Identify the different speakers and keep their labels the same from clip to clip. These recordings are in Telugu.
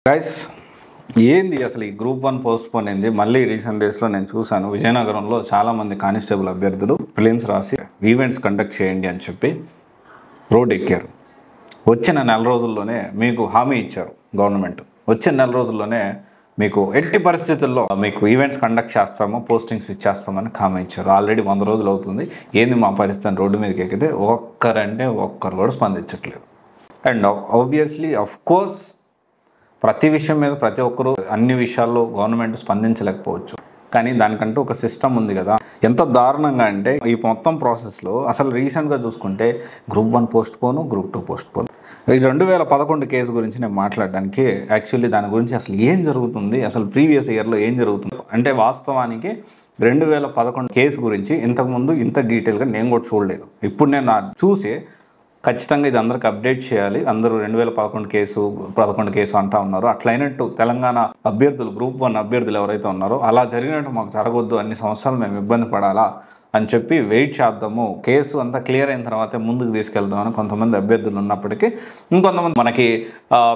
Speaker 1: గైస్ ఏంది అసలు ఈ గ్రూప్ 1 పోస్ట్పోన్ అయింది. మళ్ళీ రీసెంట్ డేస్లో నేను చూశాను విజయనగరంలో చాలామంది కానిస్టేబుల్ అభ్యర్థులు ప్రిలిమ్స్ రాసి ఈవెంట్స్ కండక్ట్ చేయండి అని చెప్పి రోడ్ ఎక్కారు. వచ్చిన నెల రోజుల్లోనే మీకు హామీ ఇచ్చారు గవర్నమెంట్. వచ్చిన నెల రోజుల్లోనే మీకు ఎట్టి పరిస్థితుల్లో మీకు ఈవెంట్స్ కండక్ట్ చేస్తాము, పోస్టింగ్స్ ఇచ్చేస్తామని హామీ ఇచ్చారు. ఆల్రెడీ 100 రోజులు అవుతుంది. ఏంది మా పరిస్థితి రోడ్డు మీదకి ఎక్కితే ఒక్కరు కూడా స్పందించట్లేదు. అండ్ ఆబ్వియస్లీ ఆఫ్ కోర్స్ ప్రతి విషయం మీద ప్రతి ఒక్కరూ అన్ని విషయాల్లో గవర్నమెంట్ స్పందించలేకపోవచ్చు, కానీ దానికంటూ ఒక సిస్టమ్ ఉంది కదా. ఎంత దారుణంగా అంటే ఈ మొత్తం ప్రాసెస్లో అసలు రీసెంట్గా చూసుకుంటే గ్రూప్ 1 పోస్ట్పోను, గ్రూప్ 2 పోస్ట్పోన్. ఈ 2011 కేసు గురించి నేను మాట్లాడడానికి యాక్చువల్లీ దాని గురించి అసలు ఏం జరుగుతుంది, అసలు ప్రీవియస్ ఇయర్లో ఏం జరుగుతుంది అంటే వాస్తవానికి 2011 కేసు గురించి ఇంతకుముందు ఇంత డీటెయిల్గా నేను కూడా చూడలేదు. ఇప్పుడు నేను చూసి ఖచ్చితంగా ఇది అందరికి అప్డేట్ చేయాలి. అందరూ 2011 కేసు అంటా ఉన్నారు. అట్లయినట్టు తెలంగాణ అభ్యర్థులు గ్రూప్ 1 అభ్యర్థులు ఎవరైతే ఉన్నారో అలా జరిగినట్టు మాకు జరగొద్దు, అన్ని సంవత్సరాలు మేము ఇబ్బంది పడాలా అని చెప్పి వెయిట్ చేద్దాము, కేసు అంతా క్లియర్ అయిన తర్వాతే ముందుకు తీసుకెళ్దామని కొంతమంది అభ్యర్థులు ఉన్నప్పటికీ ఇంకొంతమంది మనకి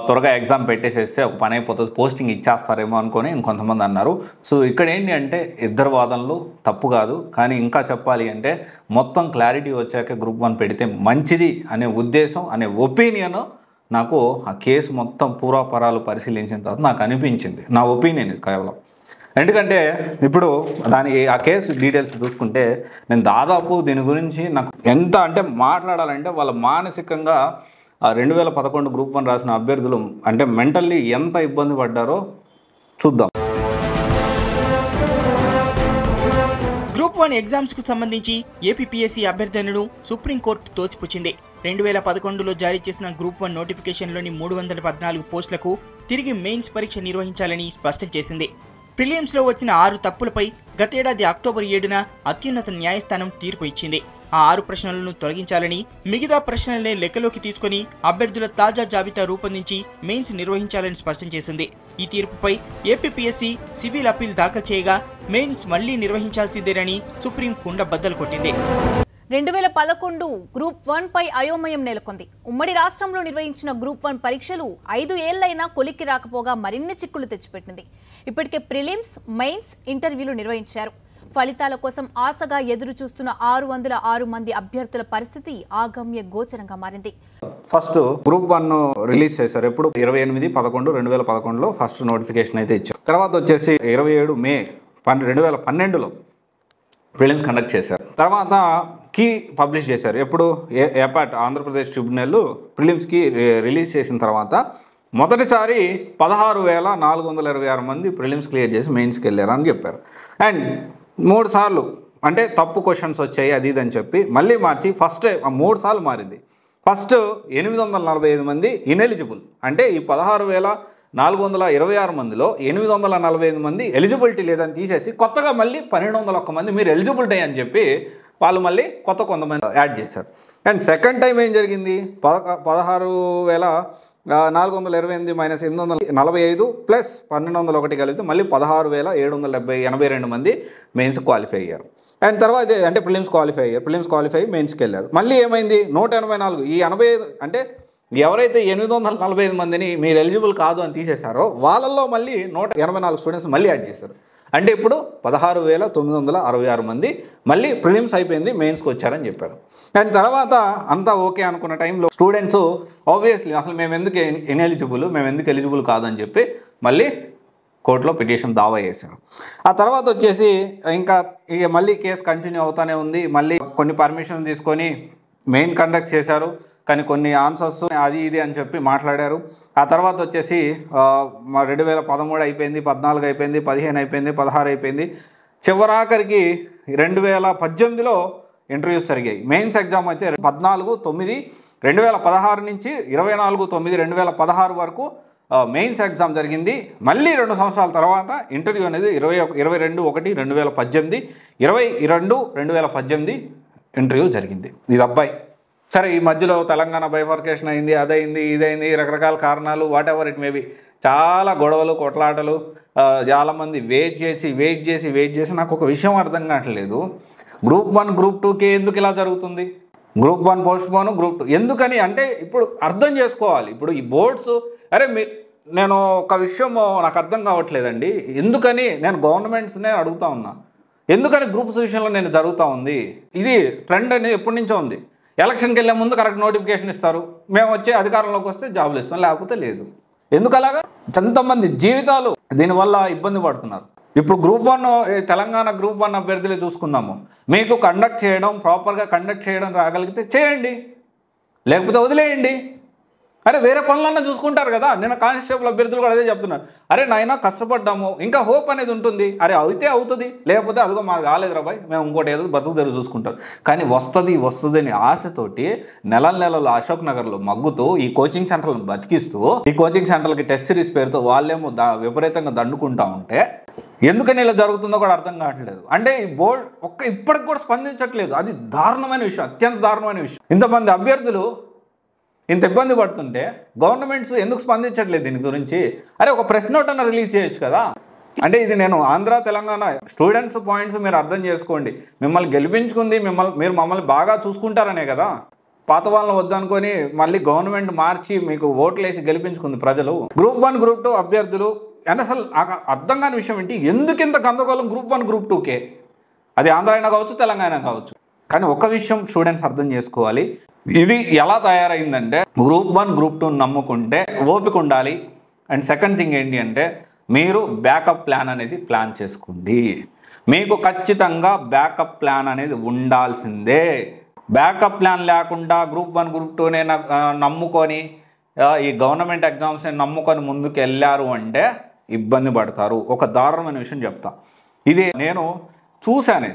Speaker 1: త్వరగా ఎగ్జామ్ పెట్టేసేస్తే ఒక పని అయిపోతుంది, పోస్టింగ్ ఇచ్చేస్తారేమో అనుకొని ఇంకొంతమంది అన్నారు. సో ఇక్కడ ఏంటి అంటే ఇద్దరు వాదనలు తప్పు కాదు, కానీ ఇంకా చెప్పాలి అంటే మొత్తం క్లారిటీ వచ్చాక గ్రూప్ 1 పెడితే మంచిది అనే ఉద్దేశం, అనే ఒపీనియన్ నాకు ఆ కేసు మొత్తం పూర్వాపరాలు పరిశీలించిన తర్వాత నాకు అనిపించింది. నా ఒపీనియన్ ఇది కేవలం. ఎందుకంటే ఇప్పుడు ఆ కేసు డీటెయిల్స్ చూసుకుంటే నేను దాదాపు దీని గురించి నాకు ఎంత అంటే మాట్లాడాలంటే వాళ్ళ మానసికంగా 2011 గ్రూప్ 1 రాసిన అభ్యర్థులు అంటే మెంటల్లీ ఎంత ఇబ్బంది పడ్డారో చూద్దాం.
Speaker 2: గ్రూప్ 1 ఎగ్జామ్స్ కు సంబంధించి ఏపీపీఎస్సీ అభ్యర్థనను సుప్రీంకోర్టు తోసిపుచ్చింది. 2011లో జారీ చేసిన గ్రూప్ 1 నోటిఫికేషన్లోని 314 పోస్టులకు తిరిగి మెయిన్స్ పరీక్ష నిర్వహించాలని స్పష్టం చేసింది. ప్రిలిమ్స్ లో వచ్చిన 6 తప్పులపై గతేడాది అక్టోబర్ 7న అత్యున్నత న్యాయస్థానం తీర్పు ఇచ్చింది. ఆ 6 ప్రశ్నలను తొలగించాలని, మిగతా ప్రశ్నలనే లెక్కలోకి తీసుకుని అభ్యర్థుల తాజా జాబితా రూపొందించి మెయిన్స్ నిర్వహించాలని స్పష్టం చేసింది. ఈ తీర్పుపై ఏపీపీఎస్సీ సివిల్ అప్పీల్ దాఖలు చేయగా మెయిన్స్ మళ్లీ నిర్వహించాల్సిందేనని సుప్రీం కుండ బద్దలు కొట్టింది.
Speaker 3: 2011 గ్రూప్ 1 పై అయోమయం నెలకొంది. ఉమ్మడి రాష్ట్రంలో నిర్వహించిన గ్రూప్ 1 పరీక్షలు 5 ఏళ్లైనా కొలిక్కి రాకపోగా మరిన్ని చిక్కులు తెచ్చిపెట్టింది. ఇప్పటికే ప్రిలిమ్స్, మెయిన్స్, ఇంటర్వ్యూలు నిర్వహించారు. ఫలితాల కోసం ఆశగా ఎదురు చూస్తున్న 606 మంది అభ్యర్థుల పరిస్థితి ఆగమ్య గోచరంగా మారింది.
Speaker 1: ఫస్ట్ గ్రూప్ 1 రిలీజ్ చేశారు. ఎప్పుడు 28/11/2011లో ఫస్ట్ నోటిఫికేషన్ అయితే ఇచ్చారు. తర్వాత వచ్చేసి 27 మే 2012లో ప్రిలిమ్స్ కండక్ట్ చేశారు. తర్వాత కీ పబ్లిష్ చేశారు. ఎప్పుడు ఏపాట్ ఆంధ్రప్రదేశ్ ట్రిబ్యునల్ ప్రిలిమ్స్కి రిలీజ్ చేసిన తర్వాత మొదటిసారి 16,426 మంది ప్రిలిమ్స్ క్లియర్ చేసి మెయిన్స్కి వెళ్ళారు అని చెప్పారు. అండ్ 3 సార్లు అంటే తప్పు క్వశ్చన్స్ వచ్చాయి అది ఇది అని చెప్పి మళ్ళీ మార్చి ఫస్ట్ 3 సార్లు మారింది. ఫస్ట్ 845 మంది ఇన్ఎలిజిబుల్, అంటే ఈ 16,426 మందిలో 845 మంది ఎలిజిబిలిటీ లేదని తీసేసి కొత్తగా మళ్ళీ 1,201 మంది మీరు ఎలిజిబిలిటీ అని చెప్పి వాళ్ళు మళ్ళీ కొంతమంది యాడ్ చేశారు. అండ్ సెకండ్ టైం ఏం జరిగింది, 16,428 మైనస్ 845 ప్లస్ 1,201 కలిపితే మళ్ళీ 16,782 మంది మెయిన్స్ క్వాలిఫై అయ్యారు. అండ్ తర్వాత అంటే ప్రిలిమ్స్ క్వాలిఫై మెయిన్స్కి వెళ్ళారు. మళ్ళీ ఏమైంది, 184 ఈ 85 అంటే ఎవరైతే 845 మందిని మీరు ఎలిజిబుల్ కాదు అని తీసేశారో వాళ్ళల్లో మళ్ళీ 184 స్టూడెంట్స్ మళ్ళీ యాడ్ చేశారు. అంటే ఇప్పుడు 16,966 మంది మళ్ళీ ప్రిలిమ్స్ అయిపోయింది మెయిన్స్కి వచ్చారని చెప్పారు. అండ్ తర్వాత అంతా ఓకే అనుకున్న టైంలో స్టూడెంట్స్ ఆబ్వియస్లీ అసలు మేము ఎందుకు ఎలిజిబుల్ కాదని చెప్పి మళ్ళీ కోర్టులో పిటిషన్ దావా చేశారు. ఆ తర్వాత వచ్చేసి ఇక మళ్ళీ కేసు కంటిన్యూ అవుతూనే ఉంది. మళ్ళీ కొన్ని పర్మిషన్ తీసుకొని మెయిన్ కండక్ట్ చేశారు, కానీ కొన్ని ఆన్సర్స్ అది ఇది అని చెప్పి మాట్లాడారు. ఆ తర్వాత వచ్చేసి 2013 అయిపోయింది, 14 అయిపోయింది, 15 అయిపోయింది, 16 అయిపోయింది. చివరాఖరికి 2018లో ఇంటర్వ్యూస్ జరిగాయి. మెయిన్స్ ఎగ్జామ్ అయితే 14/9/2016 నుంచి 24/9/2016 వరకు మెయిన్స్ ఎగ్జామ్ జరిగింది. మళ్ళీ 2 సంవత్సరాల తర్వాత ఇంటర్వ్యూ అనేది 22/1/2018, 22/2018 ఇంటర్వ్యూ జరిగింది. ఇది అబ్బాయి సరే. ఈ మధ్యలో తెలంగాణ బైఫర్కేషన్ అయింది, అదైంది, ఇదైంది, రకరకాల కారణాలు వాట్ ఎవర్ ఇట్ మేబీ, చాలా గొడవలు కొట్లాటలు, చాలామంది వెయిట్ చేసి నాకు ఒక విషయం అర్థం కావట్లేదు. గ్రూప్ 1 గ్రూప్ 2కి ఎందుకు ఇలా జరుగుతుంది? గ్రూప్ 1 పోస్ట్పోను, గ్రూప్ 2 ఎందుకని అంటే ఇప్పుడు అర్థం చేసుకోవాలి. ఇప్పుడు ఈ బోర్డ్స్ అరే నేను ఒక విషయం నాకు అర్థం కావట్లేదండి. ఎందుకని నేను గవర్నమెంట్స్నే అడుగుతా ఉన్నా, ఎందుకని గ్రూప్స్ విషయంలో నేను జరుగుతూ ఉంది? ఇది ట్రెండ్ అనేది ఎప్పటి నుంచో ఉంది. ఎలక్షన్కి వెళ్ళే ముందు కరెక్ట్ నోటిఫికేషన్ ఇస్తారు, మేము వచ్చే అధికారంలోకి వస్తే జాబులు ఇస్తాం, లేకపోతే లేదు. ఎందుకు అలాగా? ఎంతమంది జీవితాలు దీనివల్ల ఇబ్బంది పడుతున్నారు. ఇప్పుడు గ్రూప్ 1 తెలంగాణ గ్రూప్ 1 అభ్యర్థులే చూసుకుందాము. మీకు కండక్ట్ చేయడం, ప్రాపర్గా కండక్ట్ చేయడం రాగలిగితే చేయండి, లేకపోతే వదిలేయండి. అరే వేరే పనులన్నా చూసుకుంటారు కదా. నేను కానిస్టేబుల్ అభ్యర్థులు కూడా అదే చెప్తున్నారు. అరే నాయన కష్టపడ్డాము, ఇంకా హోప్ అనేది ఉంటుంది. అరే అయితే అవుతుంది, లేకపోతే అదిగో మాకు కాలేదు రాబాయ్, మేము ఇంకోటి ఏదో బతుకు తెరు చూసుకుంటారు. కానీ వస్తుంది అని ఆశతోటి నెలలు అశోక్ నగర్లో మగ్గుతూ ఈ కోచింగ్ సెంటర్లను బతికిస్తూ, ఈ కోచింగ్ సెంటర్లకి టెస్ట్ సిరీస్ పేరుతో వాళ్ళేమో విపరీతంగా దండుకుంటా ఉంటే ఎందుకని ఇలా జరుగుతుందో కూడా అర్థం కావట్లేదు. అంటే ఈ బోర్డు ఇప్పటికి కూడా స్పందించట్లేదు. అది దారుణమైన విషయం, అత్యంత దారుణమైన విషయం. ఇంతమంది అభ్యర్థులు ఇంత ఇబ్బంది పడుతుంటే గవర్నమెంట్స్ ఎందుకు స్పందించట్లేదు దీని గురించి? అరే ఒక ప్రెస్ నోట్ అన్న రిలీజ్ చేయొచ్చు కదా. అంటే ఇది నేను ఆంధ్ర తెలంగాణ స్టూడెంట్స్ పాయింట్స్ మీరు అర్థం చేసుకోండి. మిమ్మల్ని గెలిపించుకుంది మీరు మమ్మల్ని బాగా చూసుకుంటారనే కదా. పాత వాళ్ళని వద్దనుకొని మళ్ళీ గవర్నమెంట్ మార్చి మీకు ఓట్లు వేసి గెలిపించుకుంది ప్రజలు. గ్రూప్ 1 గ్రూప్ 2 అభ్యర్థులు అంటే అసలు అర్థం కాని విషయం ఏంటి, ఎందుకు ఇంత గందరగోళం గ్రూప్ 1 గ్రూప్ 2కే? అది ఆంధ్ర అయినా కావచ్చు, తెలంగాణ కావచ్చు. కానీ ఒక విషయం స్టూడెంట్స్ అర్థం చేసుకోవాలి, ఇది ఎలా తయారైందంటే గ్రూప్ 1 గ్రూప్ 2 నమ్ముకుంటే ఓపిక ఉండాలి. అండ్ సెకండ్ థింగ్ ఏంటి అంటే మీరు బ్యాకప్ ప్లాన్ అనేది ప్లాన్ చేసుకోండి. మీకు ఖచ్చితంగా బ్యాకప్ ప్లాన్ అనేది ఉండాల్సిందే. బ్యాకప్ ప్లాన్ లేకుండా గ్రూప్ 1 గ్రూప్ 2నే నమ్ముకొని ఈ గవర్నమెంట్ ఎగ్జామ్స్ని నమ్ముకొని ముందుకు వెళ్ళారు అంటే ఇబ్బంది పడతారు. ఒక దారుణమైన విషయం చెప్తా, ఇది నేను చూశాను.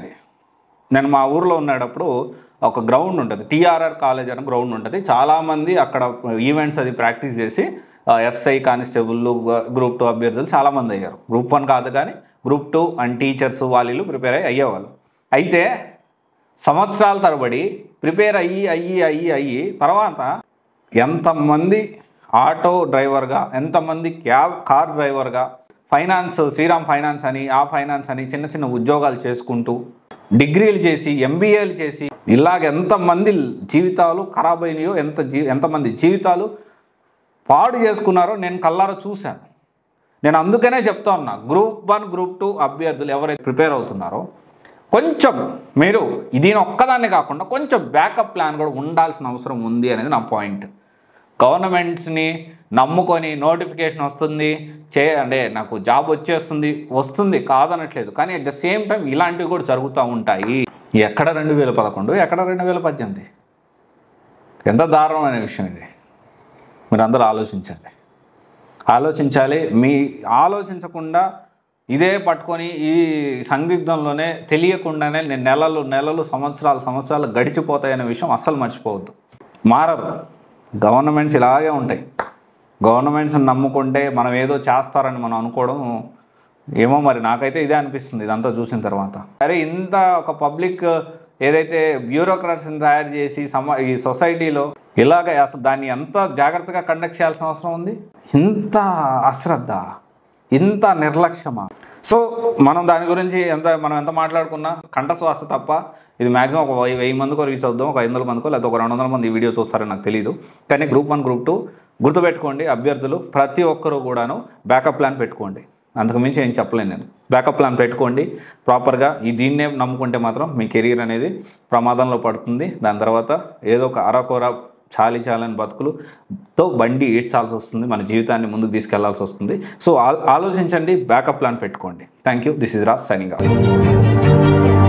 Speaker 1: నేను మా ఊర్లో ఉన్నప్పుడు ఒక గ్రౌండ్ ఉంటుంది, TRR కాలేజ్ అనే గ్రౌండ్ ఉంటుంది. చాలామంది అక్కడ ఈవెంట్స్ అది ప్రాక్టీస్ చేసి SI కానిస్టేబుల్ గ్రూప్ 2 అభ్యర్థులు చాలామంది అయ్యారు. గ్రూప్ 1 కాదు కానీ గ్రూప్ 2 అండ్ టీచర్స్ వాళ్ళు ప్రిపేర్ అయ్యేవాళ్ళు. అయితే సంవత్సరాల తరబడి ప్రిపేర్ అయ్యి తర్వాత ఎంతమంది ఆటో డ్రైవర్గా, ఎంతమంది కార్ డ్రైవర్గా, ఫైనాన్స్ శ్రీరామ్ ఫైనాన్స్ అని ఆ ఫైనాన్స్ అని చిన్న ఉద్యోగాలు చేసుకుంటూ డిగ్రీలు చేసి MBAలు చేసి ఇలాగ ఎంతమంది జీవితాలు ఖరాబ్ అయినాయో, ఎంతమంది జీవితాలు పాడు చేసుకున్నారో నేను కళ్ళారా చూశాను. నేను అందుకనే చెప్తా ఉన్నా, గ్రూప్ 1 గ్రూప్ 2 అభ్యర్థులు ఎవరైతే ప్రిపేర్ అవుతున్నారో కొంచెం మీరు దీని ఒక్కదాన్ని కాకుండా కొంచెం బ్యాకప్ ప్లాన్ కూడా ఉండాల్సిన అవసరం ఉంది అనేది నా పాయింట్. గవర్నమెంట్స్ని నమ్ముకొని నోటిఫికేషన్ వస్తుంది అంటే నాకు జాబ్ వస్తుంది కాదనట్లేదు, కానీ అట్ ద సేమ్ టైం ఇలాంటివి కూడా జరుగుతూ ఉంటాయి. ఎక్కడ 2011, ఎక్కడ 2018? ఎంత దారుణమైన విషయం ఇది. మీరు అందరూ ఆలోచించాలి. మీ ఆలోచించకుండా ఇదే పట్టుకొని ఈ సందిగ్ధంలోనే తెలియకుండానే నెలలు సంవత్సరాలు గడిచిపోతాయనే విషయం అస్సలు మర్చిపోవద్దు. మారరు, గవర్నమెంట్స్ ఇలాగే ఉంటాయి. గవర్నమెంట్స్ని నమ్ముకుంటే మనం ఏదో చేస్తారని మనం అనుకోవడం ఏమో మరి నాకైతే ఇదే అనిపిస్తుంది ఇదంతా చూసిన తర్వాత. అరే ఇంత ఒక పబ్లిక్ ఏదైతే బ్యూరోక్రాట్స్ని తయారు చేసి ఈ సొసైటీలో ఇలాగ అసలు దాన్ని ఎంత జాగ్రత్తగా కండక్ట్ చేయాల్సిన అవసరం ఉంది? ఇంత అశ్రద్ధ, ఇంత నిర్లక్ష్యమా? సో మనం దాని గురించి మనం ఎంత మాట్లాడుకున్నా కంఠశ్వాస తప్ప ఇది మ్యాక్సిమం ఒక 1000 మందికో రీచ్ అవుద్దాం, ఒక 500 మందికో లేదా ఒక 200 మంది ఈ వీడియో చూస్తారని నాకు తెలియదు. కానీ గ్రూప్ 1 గ్రూప్ 2 గుర్తుపెట్టుకోండి, అభ్యర్థులు ప్రతి ఒక్కరూ కూడాను బ్యాకప్ ప్లాన్ పెట్టుకోండి. అంతకుమించి ఏం చెప్పలేను నేను. బ్యాకప్ ప్లాన్ పెట్టుకోండి ప్రాపర్గా. దీన్నే నమ్ముకుంటే మాత్రం మీ కెరీర్ అనేది ప్రమాదంలో పడుతుంది. దాని తర్వాత ఏదో ఒక అరకొర చాలని బతుకులతో బండి ఈడ్చాల్సి వస్తుంది, మన జీవితాన్ని ముందుకు తీసుకెళ్లాల్సి వస్తుంది. సో ఆలోచించండి, బ్యాకప్ ప్లాన్ పెట్టుకోండి. Thank you. This is Raj signing off.